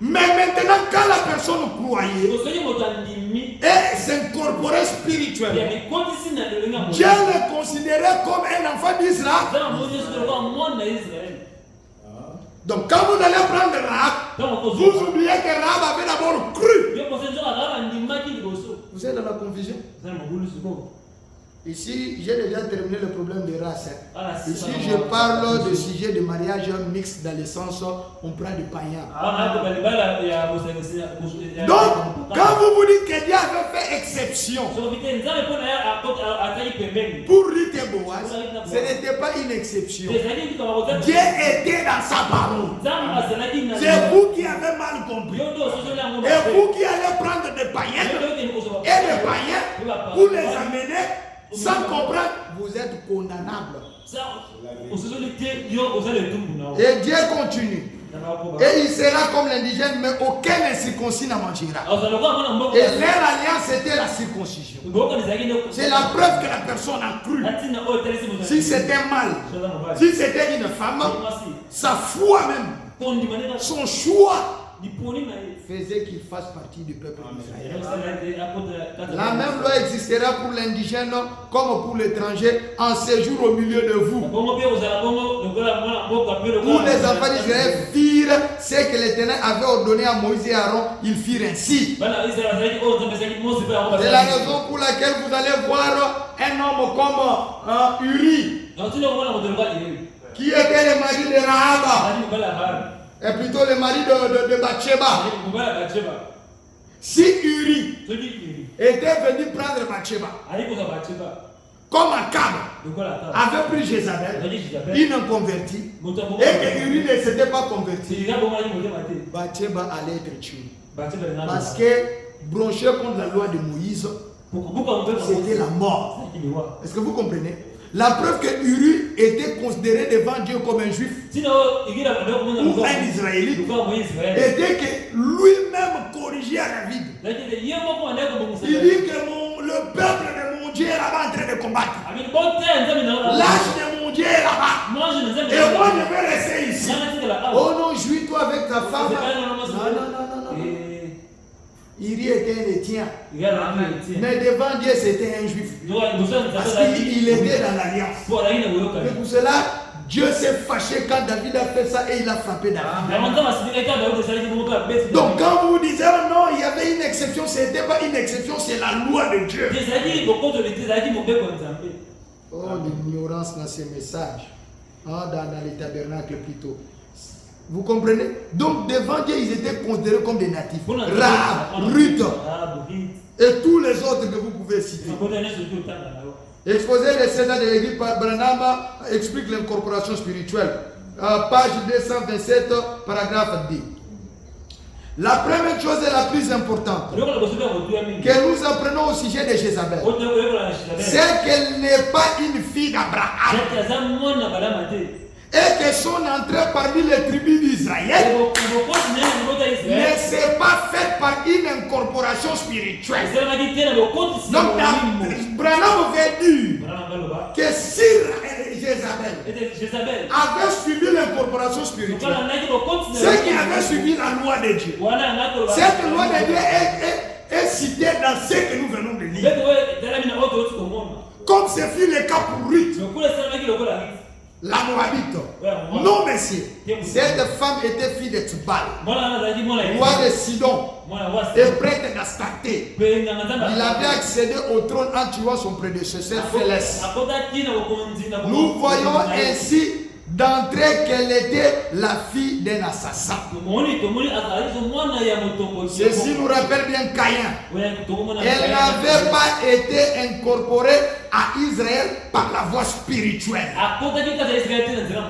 Mais maintenant, quand la personne croyait et s'incorporait spirituellement, Dieu le considérait comme un enfant d'Israël. Donc quand vous allez prendre Rahab, vous oubliez que Rahab avait d'abord cru. Vous êtes dans la confusion? Ici, j'ai déjà terminé le problème de race. Ici, je parle de sujet de mariage mixte dans le sens où on prend du païen. Donc, quand vous vous dites que Dieu avait fait exception pour Ruth et Boaz, ce n'était pas une exception. Dieu était dans sa parole. C'est vous qui avez mal compris. Et vous qui allez prendre des païens et des païens pour les amener sans comprendre, vous êtes condamnable. Et Dieu continue. Et il sera comme l'indigène, mais aucun incirconcis n'en mangera. Et leur alliance était la circoncision. C'est la preuve que la personne a cru. Si c'était mal, si c'était une femme, sa foi même, son choix faisait qu'il fasse partie du peuple d'Israël. La même loi existera pour l'indigène comme pour l'étranger en séjour au milieu de vous. Où les enfants d'Israël firent ce que l'Éternel avait ordonné à Moïse et à Aaron, ils firent ainsi. C'est la raison pour laquelle vous allez voir un homme comme Uri, qui était le mari de Rahab. Et plutôt le mari de Bathsheba. Si Uri était venu prendre Bathsheba, comme Akab avait pris Jézabel, il ne convertit, et que Uri ne s'était pas converti, Bathsheba allait être tuée. Parce que broncher contre la loi de Moïse, c'était la mort. Est-ce que vous comprenez? La preuve que Uri était considéré devant Dieu comme un juif ou un israélite était que lui-même corrigeait David. Il dit que le peuple de mon Dieu est là-bas en train de combattre. L'âge de mon Dieu est là-bas. Et moi je vais rester ici. Oh non, jouis-toi avec ta femme. Non. Uri était un Éthien. Mais devant Dieu, c'était un juif. Parce qu'il était dans l'alliance. Et pour cela, Dieu s'est fâché quand David a fait ça et il a frappé David. Donc quand vous disiez oh non, il y avait une exception, ce n'était pas une exception, c'est la loi de Dieu. Oh, l'ignorance dans ces messages. Dans les tabernacles plutôt. Vous comprenez? Donc devant Dieu, ils étaient considérés comme des natifs. Rahab, Ruth et tous les autres que vous pouvez citer. Exposé les sénats de l'église par Branham explique l'incorporation spirituelle. Page 227, paragraphe D. La première chose et la plus importante que nous apprenons au sujet de Jézabel, c'est qu'elle n'est pas une fille d'Abraham. Et que son entrée parmi les tribus d'Israël ne s'est pas faite par une incorporation spirituelle. Donc, Branham veut dire que si Jézabel avait suivi l'incorporation spirituelle, c'est qu'il avait suivi la loi de Dieu. Cette loi de Dieu est citée dans ce que nous venons de lire. Comme ce fut le cas pour Ruth, la Moabite. Non, messieurs. Cette femme était fille de Tubal, roi de Sidon, et prêtre d'Astarté. Il avait accédé au trône en tuant son prédécesseur Phélès. Nous voyons ainsi d'entrée qu'elle était la fille d'un assassin. Ceci nous rappelle bien Caïn. Elle n'avait pas été incorporée à Israël par la voie spirituelle.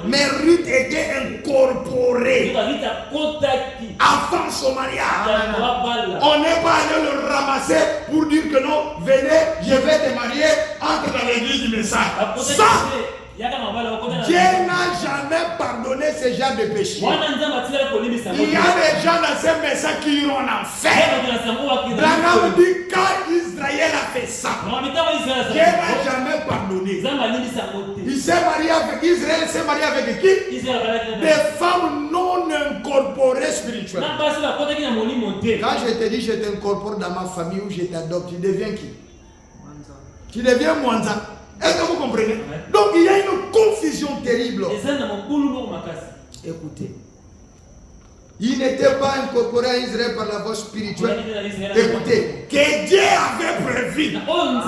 Mais Ruth était incorporée avant son mariage. On n'est pas allé le ramasser pour dire que non, venez, je vais te marier, entre dans l'église du message. Ça, Dieu n'a jamais pardonné ce genre de péché. Il y a des gens dans ce message qui iront en enfer. Branham dit quand Israël a fait ça, Dieu n'a jamais pardonné. Il s'est marié avec Israël, s'est marié avec qui? Des femmes non incorporées spirituellement. Quand je te dis je t'incorpore dans ma famille ou je t'adopte, tu deviens qui? Tu deviens Mwanza. Est-ce que vous comprenez? Donc il y a une confusion terrible. Écoutez, Il n'était pas incorporé à Israël par la voie spirituelle. Écoutez, que Dieu avait prévu. Donc il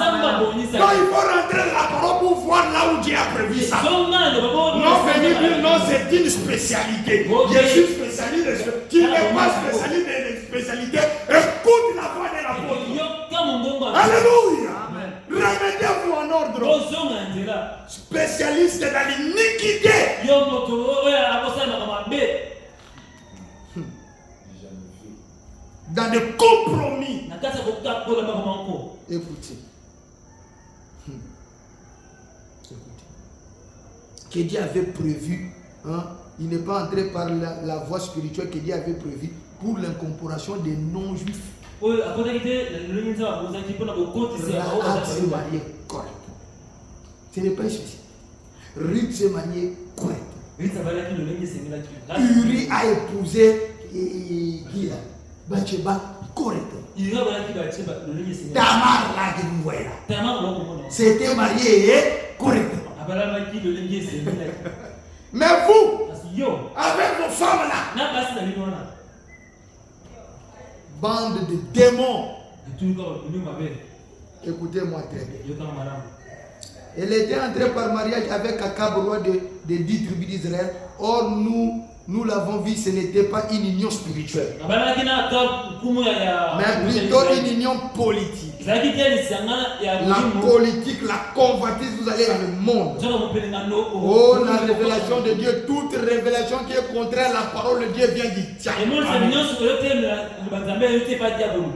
faut rentrer dans la parole pour voir là où Dieu a prévu ça. Non, venir dire non, c'est une spécialité. Je suis spécialiste. Tu n'es pas spécialiste de spécialité. Écoute la voix de l'apôtre. Alléluia. Remettez-vous en ordre. Spécialiste dans l'iniquité. Dans des compromis. Écoutez. Que Dieu avait prévu, hein, il n'est pas entré par la voie spirituelle que Dieu avait prévue pour l'incorporation des non-juifs. Rahab s'est mariée correctement. Ce n'est pas une spécialité. Ruth s'est mariée correctement. Uri a épousé Bathsheba correctement. Tamar là que vous voyez là, c'était marié correctement. Mais vous, avec vos femmes là, bande de démons. Écoutez-moi très bien. Elle était entrée par mariage avec Akab, roi des 10 tribus d'Israël. Or, nous l'avons vu, ce n'était pas une union spirituelle, mais plutôt une union politique. La politique, la convoitise, vous allez dans le monde. Oh, la révélation de Dieu, toute révélation qui est contraire à la parole de Dieu vient du diable.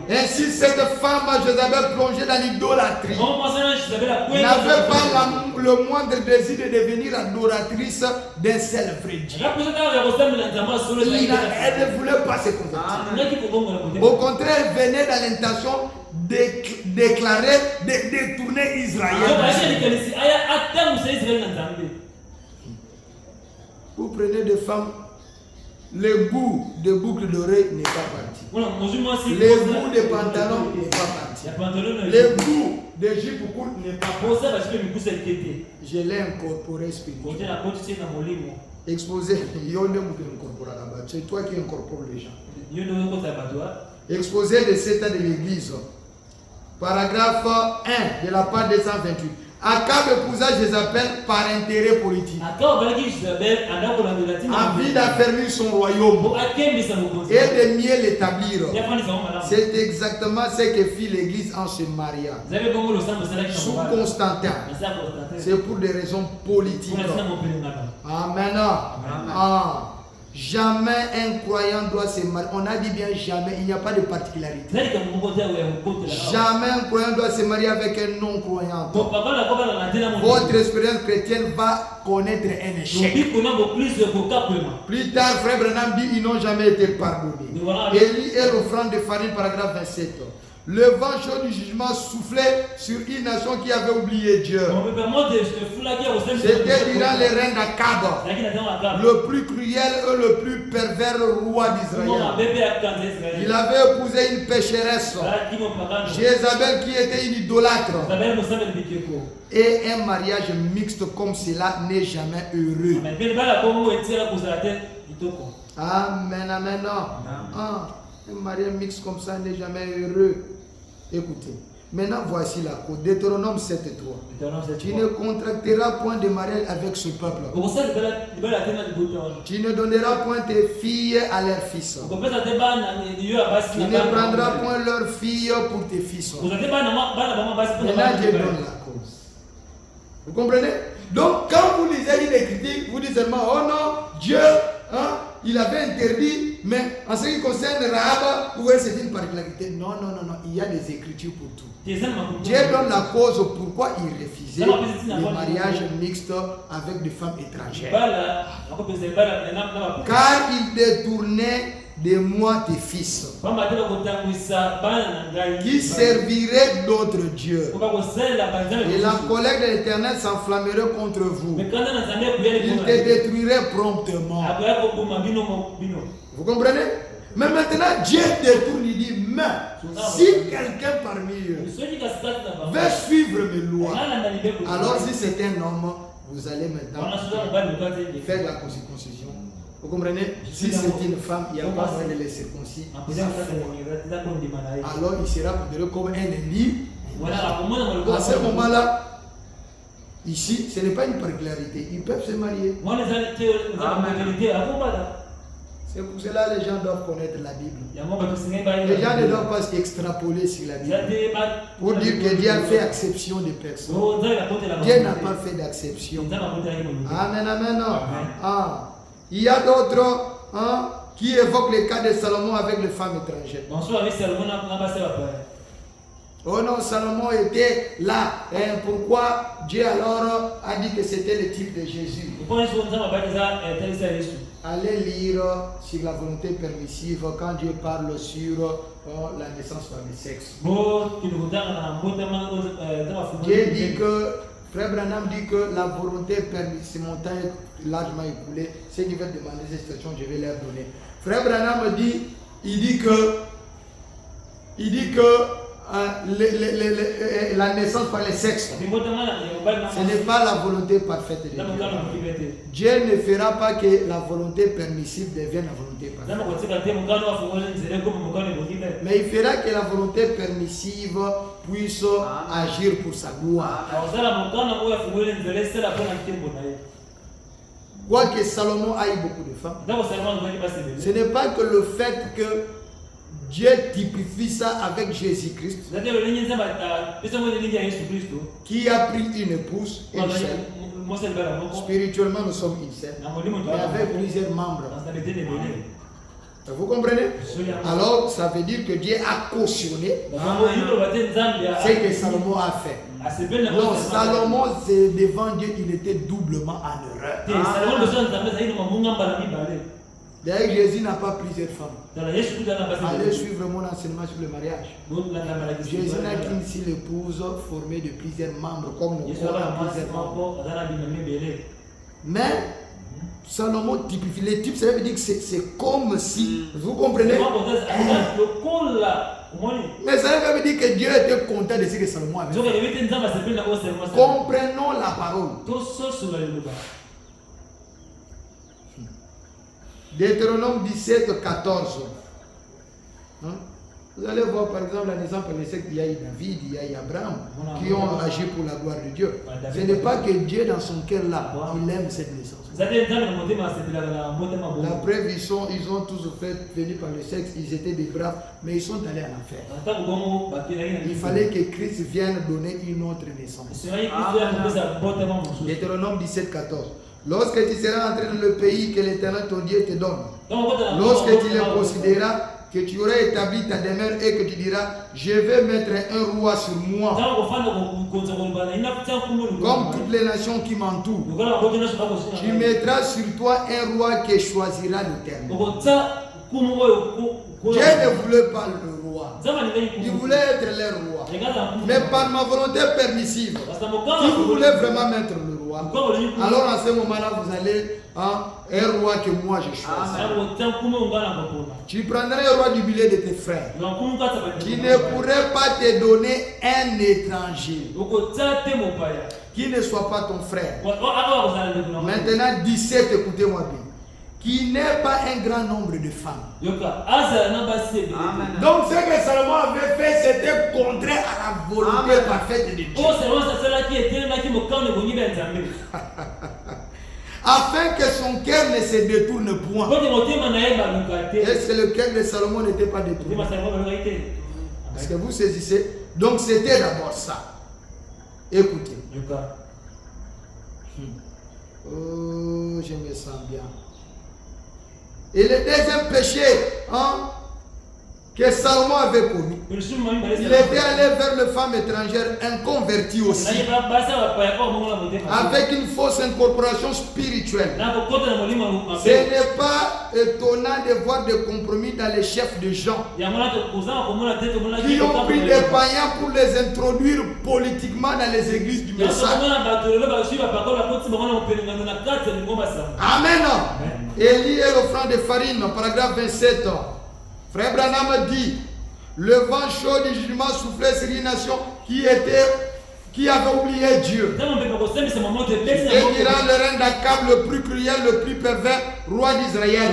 Ainsi, cette femme, Jézabel, plongée dans l'idolâtrie, n'avait pas le moindre désir de devenir adoratrice d'un seul vrai Dieu. Elle ne voulait pas se convertir. Au contraire, elle venait dans l'intention déclarer de détourner Israël. Vous prenez des femmes, le bout de boucles d'oreilles n'est pas parti. Le bout de pantalon n'est pas parti. Le bout de jupe courte n'est pas parti. Je l'ai incorporé spirituellement. Exposé, c'est toi qui incorpores les gens. Exposé de cet état de l'église. Paragraphe 1 de la page 228. Akab épousa Jézabel par intérêt politique, envie d'affermir son royaume et de mieux l'établir. C'est exactement ce que fit l'église en se mariant sous Constantin. C'est pour des raisons politiques. Amen. Jamais un croyant doit se marier. On a dit bien jamais, il n'y a pas de particularité. Jamais un croyant doit se marier avec un non-croyant. Votre expérience chrétienne va connaître un échec. Plus tard, frère Branham dit ils n'ont jamais été pardonnés. Élie et l'offrande de farine, paragraphe 27. Le vent chaud du jugement soufflait sur une nation qui avait oublié Dieu. C'était durant les règnes d'Akab, le plus cruel et le plus pervers roi d'Israël. Il avait épousé une pécheresse, Jézabel, qui était une idolâtre. Et un mariage mixte comme cela n'est jamais heureux. Amen, amen. Un mariage mixte comme ça n'est jamais heureux. Écoutez, maintenant voici la cause. Deutéronome 7.3. Tu ne contracteras point de mariage avec ce peuple. Tu ne donneras point tes filles à leurs fils. Tu ne prendras point leurs filles pour tes fils. Maintenant Dieu donne la cause. Vous comprenez? Donc quand vous lisez une critique, vous dites seulement, oh non, Dieu, hein, il avait interdit, mais en ce qui concerne Rahab, vous voyez, c'est une particularité. Non, il y a des écritures pour tout. Dieu donne la cause pourquoi il refusait le mariage mixte avec des femmes étrangères. Car il détournait de moi tes fils, qui serviraient d'autres dieux. Et la colère de l'Éternel s'enflammerait contre vous. Il te détruirait promptement. Vous comprenez? Mais maintenant, Dieu détourne, il dit, mais si quelqu'un parmi eux veut suivre mes lois, alors si c'est un homme, vous allez maintenant faire la circoncision Vous comprenez? Si c'est une femme, il n'y a pas moyen de les circoncis. Alors il sera considéré comme un ennemi. À ce moment-là, ici, ce n'est pas une particularité. Ils peuvent se marier. C'est pour cela que les gens doivent connaître la Bible. Les gens ne doivent pas extrapoler sur la Bible pour dire que Dieu a fait exception des personnes. Dieu n'a pas fait d'exception. Amen, amen. Ah. Il y a d'autres qui évoquent le cas de Salomon avec les femmes étrangères. Oh non, Salomon était là. Pourquoi Dieu alors a dit que c'était le type de Jésus? Allez lire sur la volonté permissive quand Dieu parle sur la naissance par le sexe. Dieu dit que, Frère Branham dit que la volonté permissive, montagne largement écoulée, ceux qui veulent demander cette situation, je vais leur donner. Frère Branham dit, il dit que la naissance par le sexe, ce n'est pas la volonté parfaite de Dieu. Dieu ne fera pas que la volonté permissive devienne la volonté parfaite. Mais il fera que la volonté permissive puisse agir pour sa gloire. Quoique Salomon ait beaucoup de femmes, ce n'est pas que le fait que Dieu typifie ça avec Jésus-Christ, qui a pris une épouse, une seule. Spirituellement, nous sommes une seule, mais avec plusieurs membres. Vous comprenez? Alors, ça veut dire que Dieu a cautionné ce que Salomon a fait. Non, Salomon, devant Dieu, il était doublement en erreur. D'ailleurs, Jésus n'a pas plusieurs femmes. Allez suivre mon enseignement sur le mariage. Jésus n'a qu'une seule épouse formée de plusieurs membres, comme nous avons plusieurs membres. Mais Salomon typifie. Les types, ça veut dire que c'est comme si. Vous comprenez? Mais ça veut dire que Dieu était content de ce que Salomon avait fait. Comprenons la parole. Deutéronome 17, 14. Vous allez voir par exemple la naissance par le sexe, il y a David, il y a Abraham qui ont agi pour la gloire de Dieu. Ce n'est pas que Dieu dans son cœur là, il aime cette naissance. La preuve, ils ont tous fait venir par le sexe, ils étaient des braves, mais ils sont allés en enfer. Il fallait que Christ vienne donner une autre naissance. Deutéronome 17, 14. Lorsque tu seras entré dans le pays que l'Éternel ton Dieu te donne, lorsque tu le considéreras, que tu auras établi ta demeure et que tu diras, je vais mettre un roi sur moi, comme toutes les nations qui m'entourent, tu mettras sur toi un roi que choisira l'Éternel. Dieu ne voulait pas le roi, il voulait être le roi, mais par ma volonté permissive, si vous voulez vraiment mettre le roi, alors à ce moment-là vous allez un roi que moi je choisis. Tu prendras un roi du milieu de tes frères qui ne pourrait pas te donner un étranger qui ne soit pas ton frère. Maintenant 17, écoutez-moi bien. Qui n'est pas un grand nombre de femmes. Amen. Donc ce que Salomon avait fait, c'était contraire à la volonté parfaite de Dieu. Afin que son cœur ne se détourne point. Est-ce que le cœur de Salomon n'était pas détourné? Est-ce que vous saisissez? Donc c'était d'abord ça. Écoutez. Oh, je me sens bien. Et le deuxième péché que Salomon avait commis, il était allé vers les femmes étrangères inconverties aussi, avec une fausse incorporation spirituelle. Ce n'est pas étonnant de voir des compromis dans les chefs de gens qui ont pris des païens pour les introduire politiquement dans les églises du message. Amen. Élie et l'offrande de farine, paragraphe 27. Frère Branham dit, le vent chaud du jugement soufflait sur une nation qui était qui avait oublié Dieu. Et dira le règne d'Akab, le plus cruel, le plus pervers, roi d'Israël.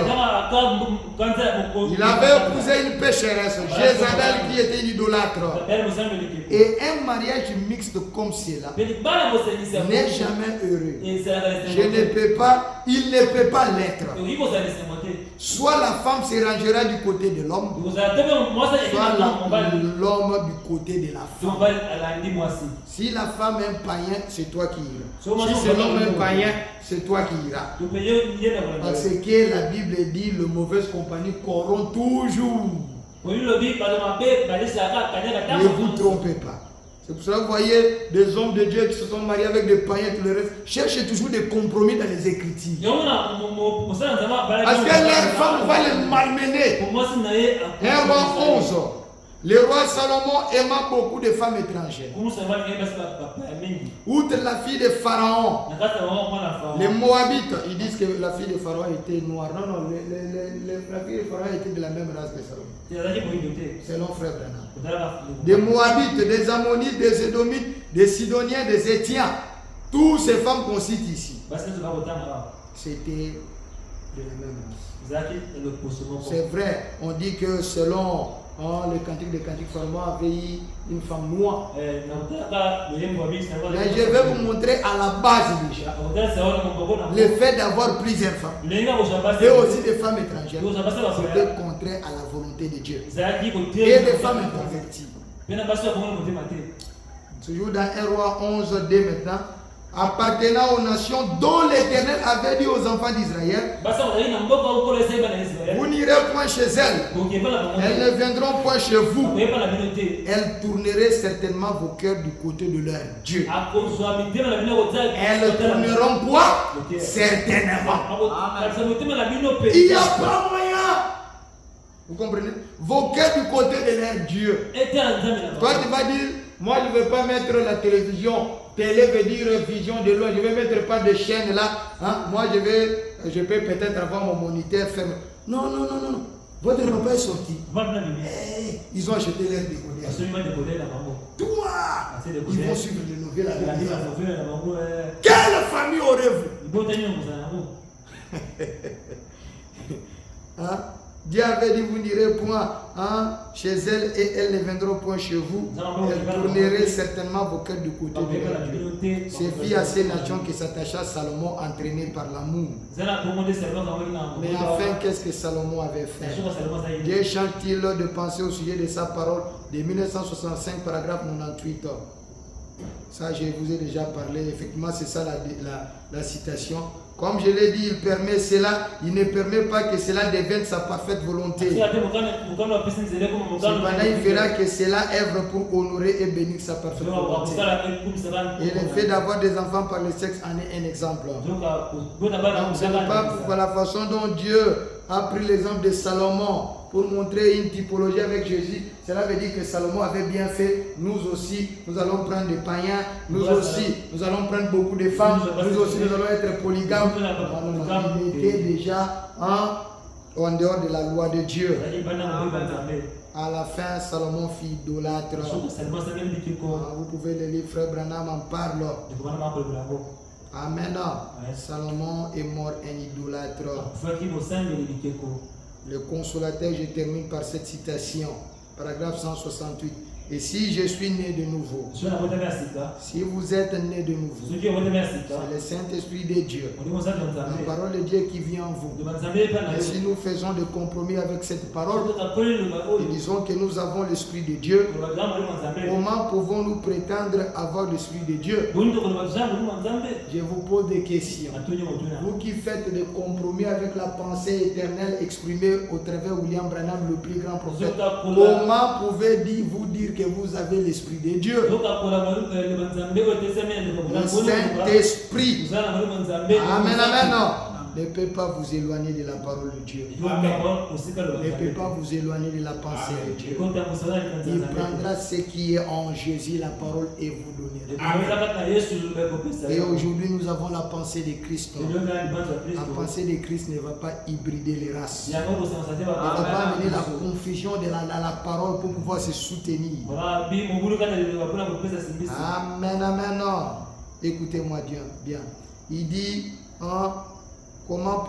Il avait épousé une pécheresse, Jézabel, qui était une idolâtre. Et un mariage mixte comme cela n'est jamais heureux. Il ne peut pas l'être. Soit la femme se rangera du côté de l'homme, soit l'homme du côté de la femme. Si la femme est un païen, c'est toi qui iras. Si c'est l'homme un païen, c'est toi qui iras. Parce que la Bible dit le mauvaise compagnie corrompt toujours. Ne vous trompez pas. C'est pour cela que vous voyez des hommes de Dieu qui se sont mariés avec des païens et tout le reste. Cherchez toujours des compromis dans les Écritures. Parce que leur femme va les malmener. 1 Roi 11. Le roi Salomon aima beaucoup de femmes étrangères. Outre la fille de Pharaon, les Moabites, ils disent que la fille de Pharaon était noire. Non, la fille de Pharaon était de la même race que Salomon. C'est leur frère Branham. Des Moabites, des Ammonites, des Édomites, des Sidoniens, des Étiens. Toutes ces femmes qu'on cite ici, c'était de la même race. C'est vrai, on dit que selon le cantique des cantiques, Pharaon avait eu une femme noire. Mais je vais vous montrer à la base déjà le fait d'avoir plusieurs femmes et aussi des femmes étrangères. C'était contraire à la volonté de Dieu. Et des femmes inconverties. Toujours dans 1 Roi 11, 2 maintenant. Appartenant aux nations dont l'Éternel avait dit aux enfants d'Israël, vous n'irez point chez elles, elles ne viendront point chez vous, elles tourneraient certainement vos cœurs du côté de leur Dieu. Elles tourneront quoi? Certainement. Il n'y a pas moyen. Vous comprenez? Vos cœurs du côté de leur Dieu. Toi tu vas dire, moi je ne vais pas mettre la télévision. Télé veut dire vision de loin. Je ne vais mettre pas de chaîne là. Hein? Moi, je peux peut-être avoir mon moniteur fermé. Non. Votre repas est sorti. Hey, ils ont acheté leur décodeur. Toi, ils vont suivre les nouvelles. Quelle famille aurez-vous? Hein? Dieu avait dit, vous n'irez point chez elles et elles ne viendront point chez vous. Elles tourneraient certainement vos cœurs du côté de leur Dieu. C'est via ces nations que s'attacha Salomon, entraîné par l'amour. Mais enfin, qu'est-ce que Salomon avait fait? Dieu chante-t-il de penser au sujet de sa parole de 1965, paragraphe 98. Ça, je vous ai déjà parlé. Effectivement, c'est ça la citation. Comme je l'ai dit, il permet cela, il ne permet pas que cela devienne sa parfaite volonté. Cependant, il fera que cela œuvre pour honorer et bénir sa parfaite volonté. Et le fait d'avoir des enfants par le sexe en est un exemple. Donc, ce n'est pas pour la façon dont Dieu a pris l'exemple de Salomon pour montrer une typologie avec Jésus. Cela veut dire que Salomon avait bien fait. Nous aussi, nous allons prendre des païens. Nous aussi, nous allons prendre beaucoup de femmes. Nous aussi, nous allons être polygames. Il était déjà en dehors de la loi de Dieu. À la fin, Salomon fit idolâtre. Vous pouvez le lire, frère Branham en parle. Amen. Salomon est mort un idolâtre. Le consolateur, je termine par cette citation, paragraphe 168. Et si je suis né de nouveau, si vous êtes né de nouveau, c'est le Saint-Esprit de Dieu, la parole de Dieu qui vient en vous. Et si nous faisons des compromis avec cette parole, et disons que nous avons l'Esprit de Dieu, comment pouvons-nous prétendre avoir l'Esprit de Dieu? Je vous pose des questions. Vous qui faites des compromis avec la pensée éternelle exprimée au travers William Branham, le plus grand prophète, comment pouvez-vous dire que vous avez l'Esprit de Dieu? Le Saint-Esprit. Amen, amen. ne peut pas vous éloigner de la parole de Dieu. Ne peut pas vous éloigner de la pensée de Dieu. Il prendra ce qui est en Jésus, la parole, et vous donnera. Et aujourd'hui, nous avons la pensée de Christ. La pensée de Christ ne va pas hybrider les races. Ne va pas amener la confusion de la parole pour pouvoir se soutenir. Amen, amen. Écoutez-moi bien. Il dit, comment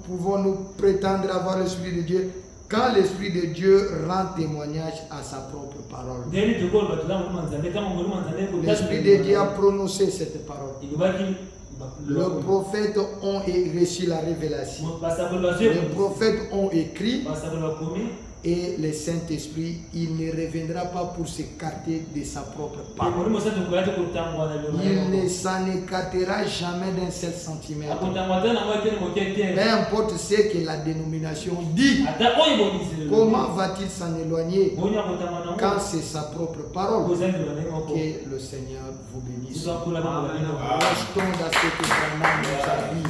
pouvons-nous prétendre avoir l'Esprit de Dieu quand l'Esprit de Dieu rend témoignage à sa propre parole? L'Esprit de Dieu a prononcé cette parole. Les prophètes ont reçu la révélation. Les prophètes ont écrit. Et le Saint-Esprit, il ne reviendra pas pour s'écarter de sa propre parole. Il ne s'en écartera jamais d'un seul centimètre. Peu importe ce que la dénomination dit. Comment va-t-il s'en éloigner quand c'est sa propre parole? Que le Seigneur vous bénisse. Restons dans ce que Branham nous a dit.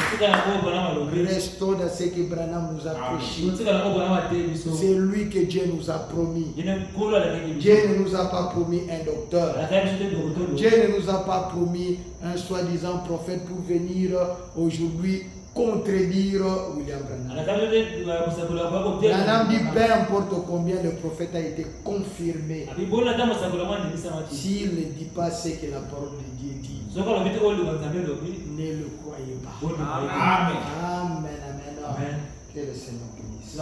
Restons dans ce que Branham nous a prêché. C'est lui que Dieu nous a promis. Dieu ne nous a pas promis un docteur. Dieu ne nous a pas promis un soi-disant prophète pour venir aujourd'hui contredire William Branham. Branham dit peu importe combien le prophète a été confirmé, s'il ne dit pas ce que la parole de Dieu dit, ne le croyez pas. Amen. Amen. Que le Seigneur bénisse.